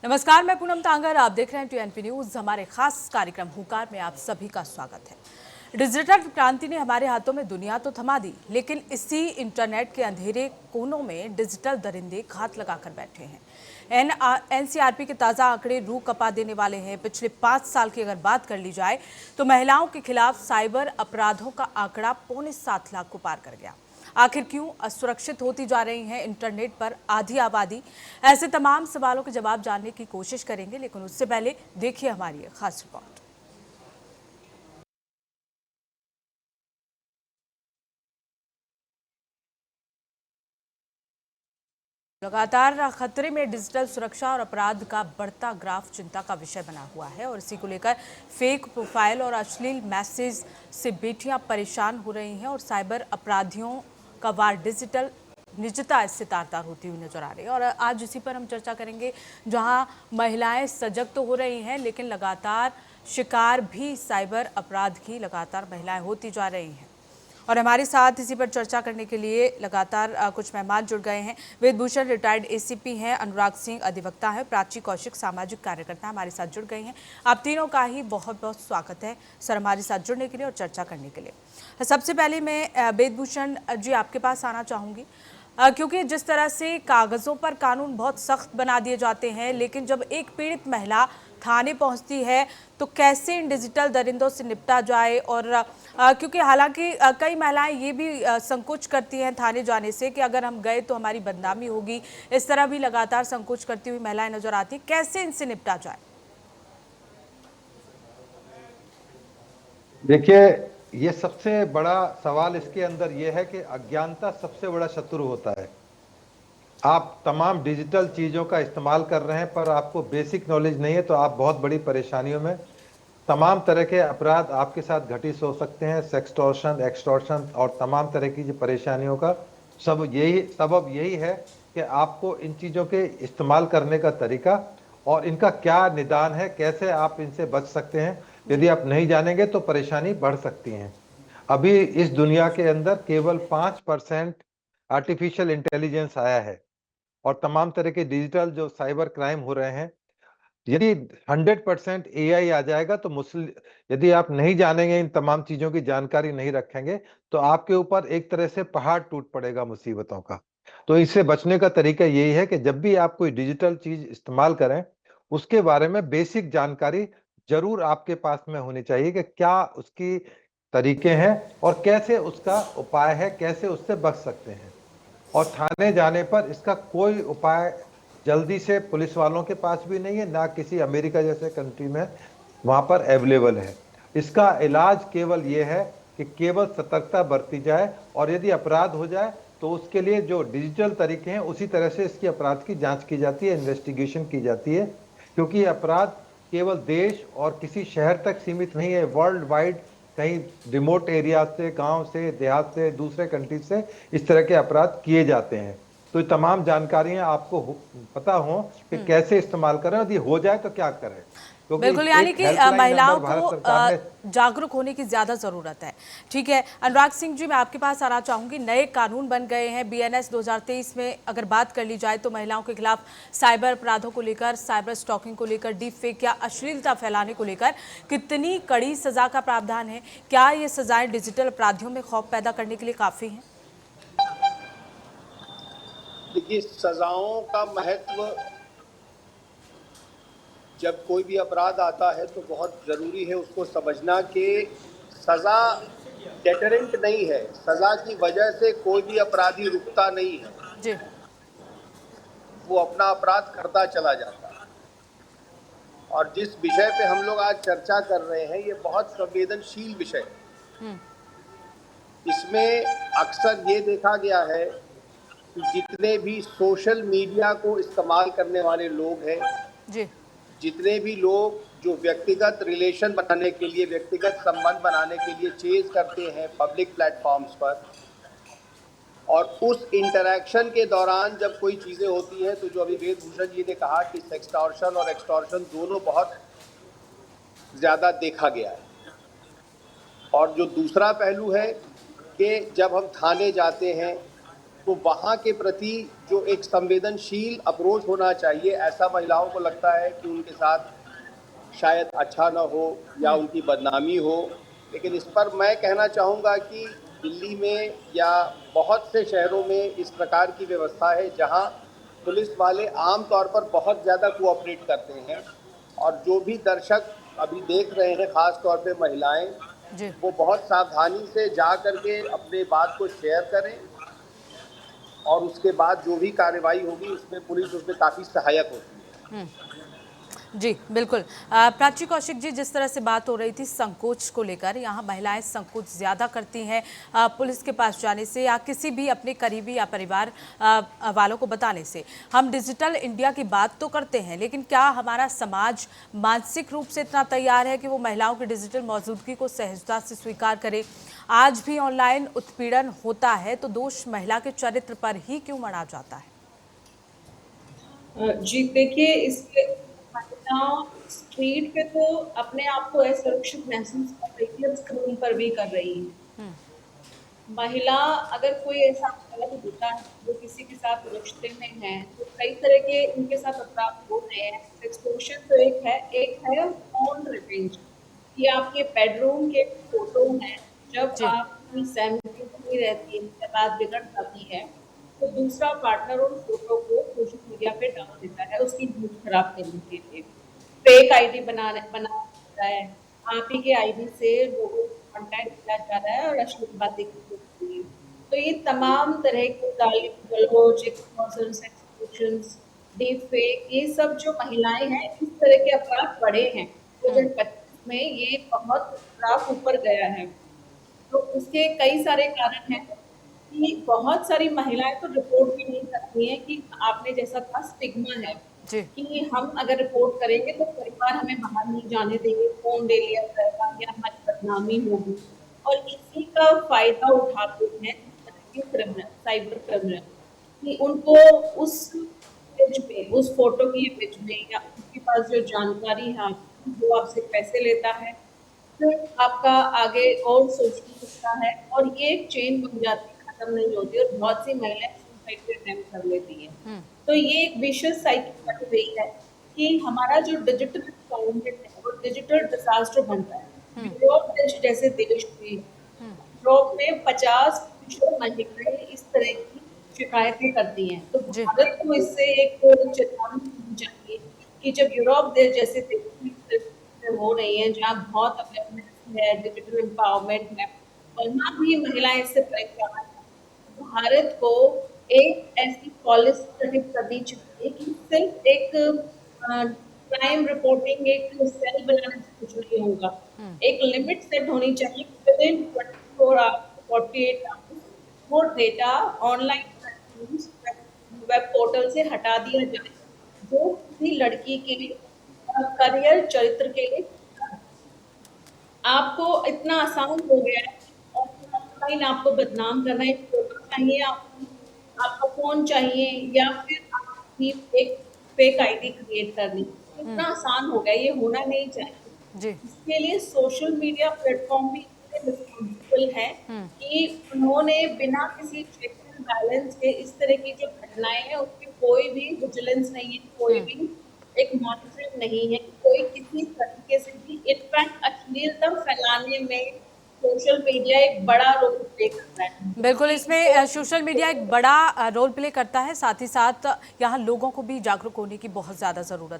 नमस्कार, मैं पूनम तांगर। आप देख रहे हैं टीएनपी न्यूज। हमारे खास कार्यक्रम हुंकार में आप सभी का स्वागत है। डिजिटल क्रांति ने हमारे हाथों में दुनिया तो थमा दी, लेकिन इसी इंटरनेट के अंधेरे कोनों में डिजिटल दरिंदे घात लगाकर बैठे हैं। एनसीआरपी के ताज़ा आंकड़े रूह कपा देने वाले हैं। पिछले 5 साल की अगर बात कर ली जाए तो महिलाओं के खिलाफ साइबर अपराधों का आंकड़ा 7.25 लाख को पार कर गया। आखिर क्यों असुरक्षित होती जा रही है इंटरनेट पर आधी आबादी? ऐसे तमाम सवालों के जवाब जानने की कोशिश करेंगे, लेकिन उससे पहले देखिए हमारी ये खास रिपोर्ट। लगातार खतरे में डिजिटल सुरक्षा और अपराध का बढ़ता ग्राफ चिंता का विषय बना हुआ है और इसी को लेकर फेक प्रोफाइल और अश्लील मैसेज से बेटियां परेशान हो रही हैं और साइबर अपराधियों का वार डिजिटल निजता इससे तार-तार होती हुई नजर आ रही है। और आज इसी पर हम चर्चा करेंगे, जहां महिलाएं सजग तो हो रही हैं, लेकिन लगातार शिकार भी साइबर अपराध की लगातार महिलाएं होती जा रही हैं। और हमारे साथ इसी पर चर्चा करने के लिए लगातार कुछ मेहमान जुड़ गए हैं। वेदभूषण रिटायर्ड एसीपी हैं, अनुराग सिंह अधिवक्ता हैं, प्राची कौशिक सामाजिक कार्यकर्ता हमारे साथ जुड़ गए हैं। आप तीनों का ही बहुत बहुत स्वागत है सर हमारे साथ जुड़ने के लिए और चर्चा करने के लिए। सबसे पहले मैं वेदभूषण जी आपके पास आना चाहूँगी, क्योंकि जिस तरह से कागज़ों पर कानून बहुत सख्त बना दिए जाते हैं, लेकिन जब एक पीड़ित महिला थाने पहुंचती है तो कैसे इन डिजिटल दरिंदों से निपटा जाए। और क्योंकि हालांकि कई महिलाएं ये भी संकोच करती हैं थाने जाने से कि अगर हम गए तो हमारी बदनामी होगी, इस तरह भी लगातार संकोच करती हुई महिलाएं नजर आती हैं। कैसे इनसे निपटा जाए? देखिए, ये सबसे बड़ा सवाल इसके अंदर ये है कि अज्ञानता सबसे बड़ा शत्रु होता है। आप तमाम डिजिटल चीज़ों का इस्तेमाल कर रहे हैं पर आपको बेसिक नॉलेज नहीं है तो आप बहुत बड़ी परेशानियों में, तमाम तरह के अपराध आपके साथ घटित हो सकते हैं। सेक्सटॉर्शन, एक्सटॉर्शन और तमाम तरह की जो परेशानियों का सबब यही है कि आपको इन चीज़ों के इस्तेमाल करने का तरीका और इनका क्या निदान है, कैसे आप इनसे बच सकते हैं। यदि आप नहीं जानेंगे तो परेशानी बढ़ सकती है। अभी इस दुनिया के अंदर केवल 5% आर्टिफिशियल इंटेलिजेंस आया है और तमाम तरह के डिजिटल जो साइबर क्राइम हो रहे हैं, यदि 100% एआई आ जाएगा तो मुस्लिम, यदि आप नहीं जानेंगे, इन तमाम चीजों की जानकारी नहीं रखेंगे तो आपके ऊपर एक तरह से पहाड़ टूट पड़ेगा मुसीबतों का। तो इससे बचने का तरीका यही है कि जब भी आप कोई डिजिटल चीज इस्तेमाल करें उसके बारे में बेसिक जानकारी जरूर आपके पास में होनी चाहिए कि क्या उसकी तरीके हैं और कैसे उसका उपाय है, कैसे उससे बच सकते हैं। और थाने जाने पर इसका कोई उपाय जल्दी से पुलिस वालों के पास भी नहीं है, ना किसी अमेरिका जैसे कंट्री में वहां पर अवेलेबल है। इसका इलाज केवल ये है कि केवल सतर्कता बरती जाए और यदि अपराध हो जाए तो उसके लिए जो डिजिटल तरीके हैं उसी तरह से इसकी अपराध की जांच की जाती है, इन्वेस्टिगेशन की जाती है। क्योंकि अपराध केवल देश और किसी शहर तक सीमित नहीं है, वर्ल्ड वाइड कहीं रिमोट एरिया से, गांव से, देहात से, दूसरे कंट्री से इस तरह के अपराध किए जाते हैं। तो ये तमाम जानकारियां आपको पता हो कि कैसे इस्तेमाल करें, यदि हो जाए तो क्या करें। क्योंकि बिल्कुल, यानी एक कि हेल्पलाइन महिलाओं नंबर को भारत सरकार ने। जागरूक होने की ज्यादा जरूरत है। ठीक है, अनुराग सिंह जी मैं आपके पास आना चाहूंगी। नए कानून बन गए हैं बीएनएस 2023 में, अगर बात कर ली जाए तो महिलाओं के खिलाफ साइबर अपराधों को लेकर, साइबर स्टॉकिंग को लेकर, डीप फेक या अश्लीलता फैलाने को लेकर कितनी कड़ी सजा का प्रावधान है? क्या ये सजाएं डिजिटल अपराधियों में खौफ पैदा करने के लिए काफी हैं? देखिए, सजाओं का महत्व जब कोई भी अपराध आता है तो बहुत ज़रूरी है उसको समझना कि सज़ा डेटरेंट नहीं है। सज़ा की वजह से कोई भी अपराधी रुकता नहीं है, जी। वो अपना अपराध करता चला जाता है। और जिस विषय पे हम लोग आज चर्चा कर रहे हैं ये बहुत संवेदनशील विषय है। इसमें अक्सर ये देखा गया है कि जितने भी सोशल मीडिया को इस्तेमाल करने वाले लोग हैं, जी। जितने भी लोग जो व्यक्तिगत रिलेशन बनाने के लिए, व्यक्तिगत संबंध बनाने के लिए चेज करते हैं पब्लिक प्लेटफॉर्म्स पर, और उस इंटरैक्शन के दौरान जब कोई चीज़ें होती हैं, तो जो अभी वेदभूषण जी ने कहा कि सेक्सटॉर्शन और एक्सटॉर्शन दोनों बहुत ज़्यादा देखा गया है। और जो दूसरा पहलू है कि जब हम थाने जाते हैं तो वहाँ के प्रति जो एक संवेदनशील अप्रोच होना चाहिए, ऐसा महिलाओं को लगता है कि उनके साथ शायद अच्छा ना हो या उनकी बदनामी हो। लेकिन इस पर मैं कहना चाहूँगा कि दिल्ली में या बहुत से शहरों में इस प्रकार की व्यवस्था है जहाँ पुलिस वाले आम तौर पर बहुत ज़्यादा कोऑपरेट करते हैं, और जो भी दर्शक अभी देख रहे हैं, ख़ास तौर पे महिलाएं, जी। वो बहुत सावधानी से जा करके अपने बात को शेयर करें, और उसके बाद जो भी कार्रवाई होगी उसमें पुलिस उसमें काफ़ी सहायक होती है। जी, बिल्कुल। प्राची कौशिक जी, जिस तरह से बात हो रही थी संकोच को लेकर, यहाँ महिलाएं संकोच ज़्यादा करती हैं पुलिस के पास जाने से या किसी भी अपने करीबी या परिवार वालों को बताने से। हम डिजिटल इंडिया की बात तो करते हैं, लेकिन क्या हमारा समाज मानसिक रूप से इतना तैयार है कि वो महिलाओं की डिजिटल मौजूदगी को सहजता से स्वीकार करे? आज भी ऑनलाइन उत्पीड़न होता है तो दोष महिला के चरित्र पर ही क्यों मढ़ा जाता है? जी देखिए, इसके महिलाओं स्ट्रीट पे तो अपने आप को असुरक्षित महसूस कर रही है, स्क्रीन पर भी कर रही है। महिला अगर कोई ऐसा अपराध होता है जो किसी के साथ रिश्ते में है, तो कई तरह के उनके साथ अपराध हो रहे हैं। एक्सटॉर्शन तो एक है फोन रिवेंज, ये आपके बेडरूम के फोटो हैं। जब जी। आप अपनी सहमति नहीं रहती है, जब बात बिगड़ जाती है, तो दूसरा पार्टनर उन फोटो को सोशल मीडिया पे डाल देता है उसकी मूड खराब करने के लिए। फेक आईडी बना देता है, आप ही के आईडी से लोगों को कॉन्टैक्ट किया जा रहा है और अश्लील बातें की जा रही है। तो ये तमाम तरह के गाली गलौज, एक्सटॉर्शन, सेक्सटॉर्शंस, डीप फेक, ये सब जो महिलाएं हैं, इस तरह के अपराध बढ़े हैं 2025 में, ये बहुत ग्राफ ऊपर गया है। तो इसके कई सारे कारण हैं कि बहुत सारी महिलाएं तो रिपोर्ट भी नहीं करती हैं, कि आपने जैसा कहा स्टिग्मा है जी। कि हम अगर रिपोर्ट करेंगे तो परिवार हमें बाहर नहीं जाने देंगे, फोन ले लिया जाएगा या हमारी बदनामी होगी, और इसी का फायदा उठाते हैं इस तरह के क्रिमिनल, साइबर क्रिमिनल, कि उनको उस पेज पे, उस फोटो की इमेज में या उसके पास जो जानकारी है आपकी, वो आपसे पैसे लेता है, फिर आपका आगे और सोचने लगता है, और ये एक चेन बन जाती है, खत्म नहीं होती, और बहुत सी महिलाएं सुसाइड पे अटेम्प्ट कर लेती हैं। तो ये एक विशियस साइकिल बन गई है कि हमारा जो डिजिटल एनवायरनमेंट है वो डिजिटल डिजास्टर बन रहा है। यूरोप जैसे देश में, यूरोप में 50% महिलाएं इस तरह की शिकायतें करती हैं। तो जी। भारत को इससे एक चेतावनी देनी चाहिए कि जब यूरोप देश जैसे देश में इस तरह की चीजें हो रही हैं, जहाँ बहुत अवेयरनेस है, डिजिटल एम्पावरमेंट है, वहाँ भी महिलाएं इससे परेशान हैं। भारत को एक ऐसी पॉलिसी गठित करनी चाहिए कि सिर्फ एक क्राइम रिपोर्टिंग एक सेल बनाने से कुछ नहीं होगा। एक लिमिट सेट होनी चाहिए, विदिन 24 आवर्स, 48 आवर्स वो डेटा ऑनलाइन वेब पोर्टल से हटा दिया जाए, जो किसी लड़की के करियर चरित्र के लिए आपको इतना आसान हो गया है, और ऑनलाइन आपको बदनाम करना, एक फोटो चाहिए आपको, आपका फ़ोन चाहिए, या फिर आपकी एक फेक आईडी क्रिएट करनी, इतना आसान हो गया, ये होना नहीं चाहिए। जी। इसके लिए सोशल मीडिया प्लेटफ़ॉर्म भी इतने रिस्पॉन्सिबल हैं कि उन्होंने बिना किसी चेक एंड बैलेंस के इस तरह की जो घटनाएँ हैं, उसपे कोई भी विजिलेंस नहीं है, कोई भी एक मॉनिटरिंग नहीं है, कोई किसी तरीके से भी। इनफैक्ट अश्लीलता फैलाने में सोशल मीडिया एक बड़ा रोल प्ले करता है। बिल्कुल, इसमें सोशल मीडिया एक बड़ा रोल प्ले करता है, साथ ही साथ यहाँ लोगों को भी जागरूक होने की बहुत ज़्यादा ज़रूरत है।